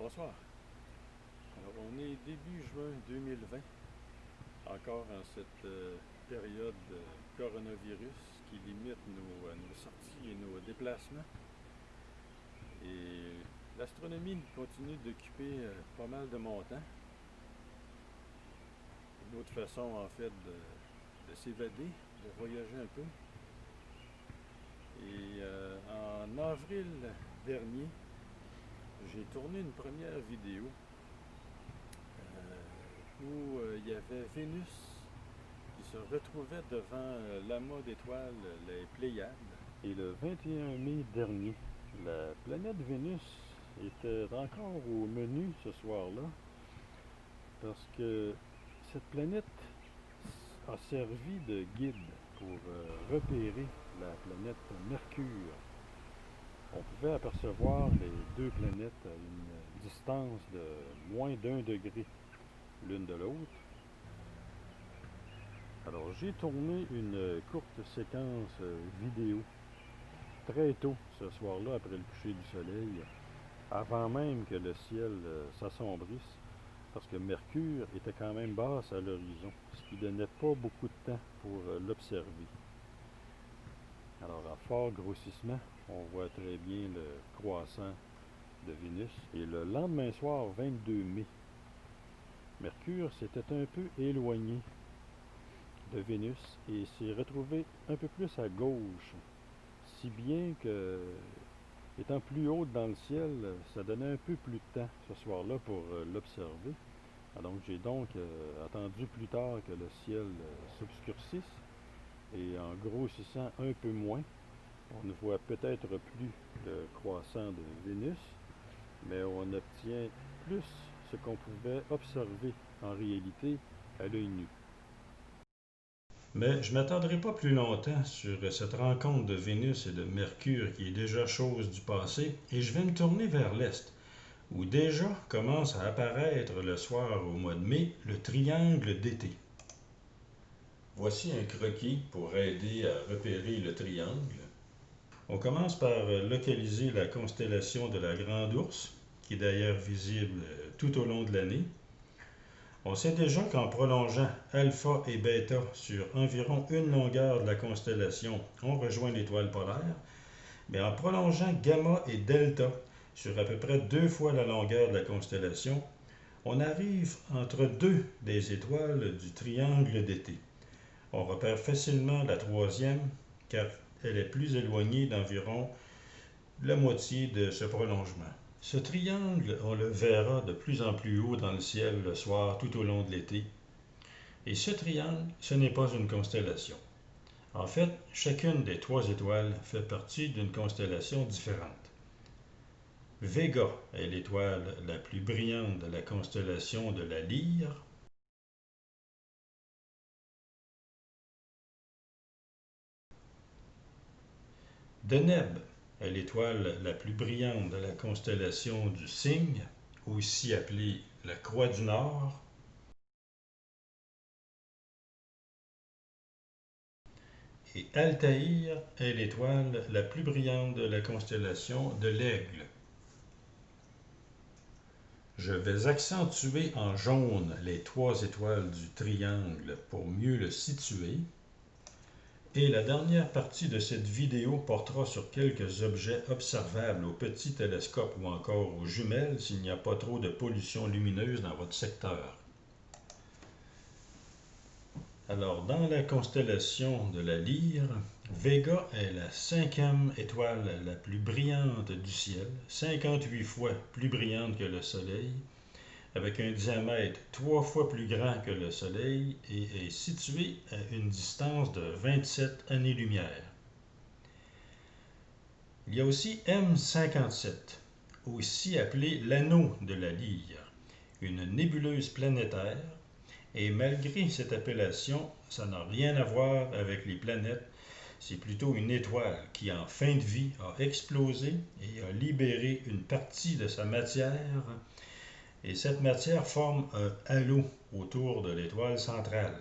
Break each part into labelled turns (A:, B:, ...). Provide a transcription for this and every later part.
A: Bonsoir. Alors, on est début juin 2020, encore en cette période de coronavirus qui limite nos sorties et nos déplacements. Et l'astronomie continue d'occuper pas mal de mon temps. Une autre façon, en fait, de s'évader, de voyager un peu. Et en avril dernier, j'ai tourné une première vidéo où il y avait Vénus qui se retrouvait devant l'amas d'étoiles, les Pléiades. Et le 21 mai dernier, la planète Vénus était encore au menu ce soir-là, parce que cette planète a servi de guide pour repérer la planète Mercure. On pouvait apercevoir les deux planètes à une distance de moins d'1 degré l'une de l'autre. Alors j'ai tourné une courte séquence vidéo très tôt ce soir-là après le coucher du soleil, avant même que le ciel s'assombrisse, parce que Mercure était quand même basse à l'horizon, ce qui donnait pas beaucoup de temps pour l'observer. Alors à fort grossissement, on voit très bien le croissant de Vénus. Et le lendemain soir, 22 mai, Mercure s'était un peu éloigné de Vénus et s'est retrouvé un peu plus à gauche, si bien que, étant plus haut dans le ciel, ça donnait un peu plus de temps ce soir-là pour l'observer. Donc j'ai attendu plus tard que le ciel s'obscurcisse, et en grossissant un peu moins, on ne voit peut-être plus le croissant de Vénus, mais on obtient plus ce qu'on pouvait observer en réalité à l'œil nu. Mais je ne m'attarderai pas plus longtemps sur cette rencontre de Vénus et de Mercure qui est déjà chose du passé, et je vais me tourner vers l'Est, où déjà commence à apparaître le soir au mois de mai le triangle d'été. Voici un croquis pour aider à repérer le triangle. On commence par localiser la constellation de la Grande Ourse, qui est d'ailleurs visible tout au long de l'année. On sait déjà qu'en prolongeant alpha et bêta sur environ une longueur de la constellation, on rejoint l'étoile polaire, mais en prolongeant gamma et delta sur à peu près 2 fois la longueur de la constellation, on arrive entre deux des étoiles du triangle d'été. On repère facilement la troisième, car elle est plus éloignée d'environ la moitié de ce prolongement. Ce triangle, on le verra de plus en plus haut dans le ciel le soir tout au long de l'été. Et ce triangle, ce n'est pas une constellation. En fait, chacune des 3 étoiles fait partie d'une constellation différente. Vega est l'étoile la plus brillante de la constellation de la Lyre. Deneb est l'étoile la plus brillante de la constellation du Cygne, aussi appelée la Croix du Nord. Et Altaïr est l'étoile la plus brillante de la constellation de l'Aigle. Je vais accentuer en jaune les 3 étoiles du triangle pour mieux le situer. Et la dernière partie de cette vidéo portera sur quelques objets observables au petit télescope ou encore aux jumelles s'il n'y a pas trop de pollution lumineuse dans votre secteur. Alors, dans la constellation de la Lyre, Vega est la 5e étoile la plus brillante du ciel, 58 fois plus brillante que le Soleil, avec un diamètre 3 fois plus grand que le Soleil et est située à une distance de 27 années-lumière. Il y a aussi M57, aussi appelé l'anneau de la Lyre, une nébuleuse planétaire. Et malgré cette appellation, ça n'a rien à voir avec les planètes. C'est plutôt une étoile qui, en fin de vie, a explosé et a libéré une partie de sa matière. Et cette matière forme un halo autour de l'étoile centrale.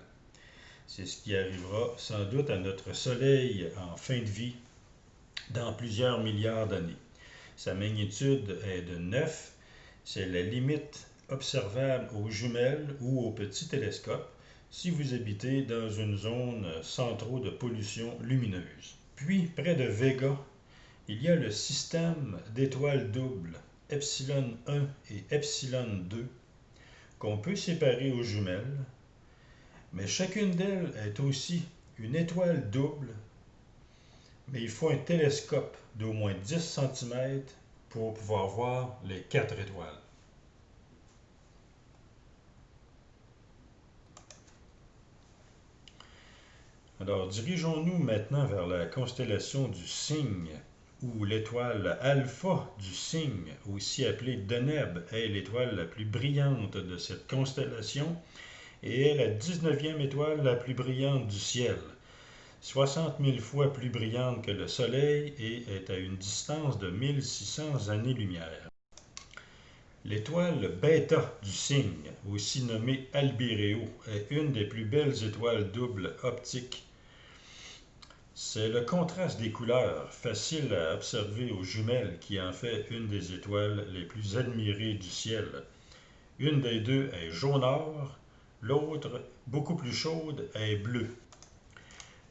A: C'est ce qui arrivera sans doute à notre Soleil en fin de vie dans plusieurs milliards d'années. Sa magnitude est de 9 C'est la limite observable aux jumelles ou aux petits télescopes si vous habitez dans une zone sans trop de pollution lumineuse. Puis, près de Vega, il y a le système d'étoiles doubles Epsilon 1 et Epsilon 2 qu'on peut séparer aux jumelles, mais chacune d'elles est aussi une étoile double, mais il faut un télescope d'au moins 10 cm pour pouvoir voir les 4 étoiles. Alors, dirigeons-nous maintenant vers la constellation du Cygne, où l'étoile alpha du Cygne, aussi appelée Deneb, est l'étoile la plus brillante de cette constellation et est la 19e étoile la plus brillante du ciel, 60 000 fois plus brillante que le Soleil et est à une distance de 1600 années-lumière. L'étoile Bêta du Cygne, aussi nommée Albireo, est une des plus belles étoiles doubles optiques. C'est le contraste des couleurs, facile à observer aux jumelles, qui en fait une des étoiles les plus admirées du ciel. Une des deux est jaunâtre, l'autre, beaucoup plus chaude, est bleue.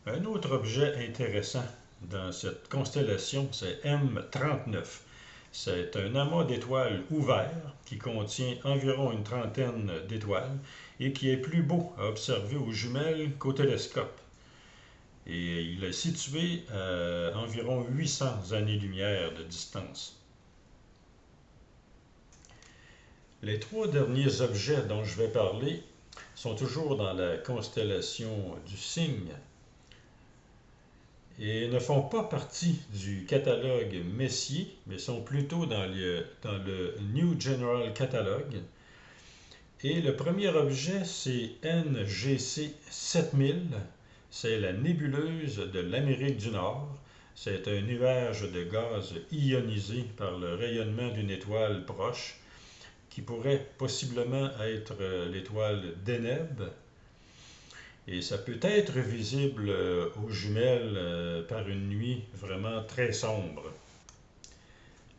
A: Un autre objet intéressant dans cette constellation, c'est M39. C'est un amas d'étoiles ouvert qui contient environ une trentaine d'étoiles et qui est plus beau à observer aux jumelles qu'au télescope. Et il est situé à environ 800 années-lumière de distance. Les 3 derniers objets dont je vais parler sont toujours dans la constellation du Cygne et ne font pas partie du catalogue Messier, mais sont plutôt dans le New General Catalogue. Et le premier objet, c'est NGC 7000. C'est la nébuleuse de l'Amérique du Nord. C'est un nuage de gaz ionisé par le rayonnement d'une étoile proche, qui pourrait possiblement être l'étoile Deneb. Et ça peut être visible aux jumelles par une nuit vraiment très sombre.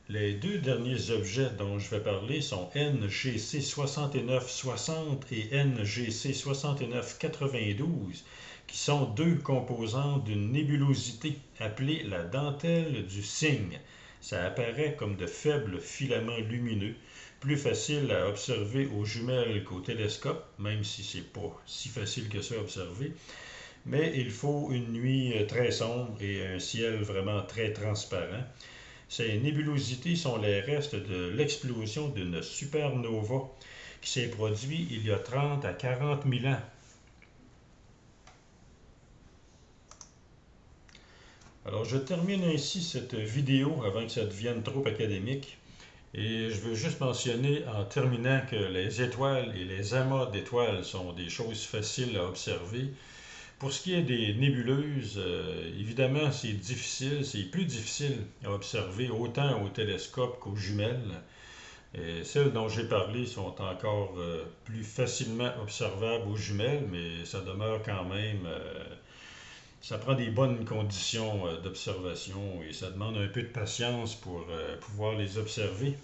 A: Les 2 derniers objets dont je vais parler sont NGC 6960 et NGC 6992, qui sont 2 composantes d'une nébulosité appelée la dentelle du Cygne. Ça apparaît comme de faibles filaments lumineux, plus facile à observer aux jumelles qu'au télescope, même si c'est pas si facile que ça à observer. Mais il faut une nuit très sombre et un ciel vraiment très transparent. Ces nébulosités sont les restes de l'explosion d'une supernova qui s'est produite il y a 30 à 40 000 ans. Alors, je termine ainsi cette vidéo avant que ça devienne trop académique. Et je veux juste mentionner en terminant que les étoiles et les amas d'étoiles sont des choses faciles à observer. Pour ce qui est des nébuleuses, évidemment, c'est difficile, c'est plus difficile à observer autant au télescope qu'aux jumelles. Et celles dont j'ai parlé sont encore plus facilement observables aux jumelles, mais ça demeure quand même... ça prend des bonnes conditions d'observation et ça demande un peu de patience pour pouvoir les observer.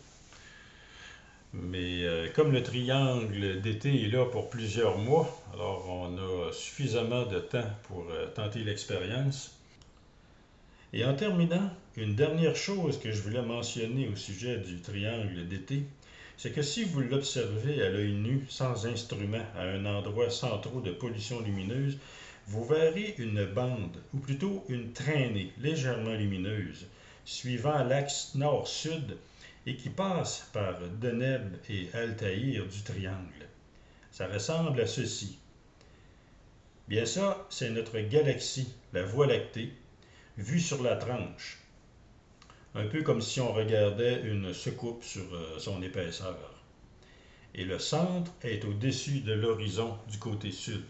A: Mais comme le triangle d'été est là pour plusieurs mois, alors on a suffisamment de temps pour tenter l'expérience. Et en terminant, une dernière chose que je voulais mentionner au sujet du triangle d'été, c'est que si vous l'observez à l'œil nu, sans instrument, à un endroit sans trop de pollution lumineuse, vous verrez une bande, ou plutôt une traînée légèrement lumineuse, suivant l'axe nord-sud et qui passe par Deneb et Altaïr du triangle. Ça ressemble à ceci. Bien ça, c'est notre galaxie, la Voie lactée, vue sur la tranche. Un peu comme si on regardait une soucoupe sur son épaisseur. Et le centre est au-dessus de l'horizon du côté sud.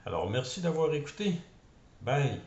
A: Alors, merci d'avoir écouté. Bye!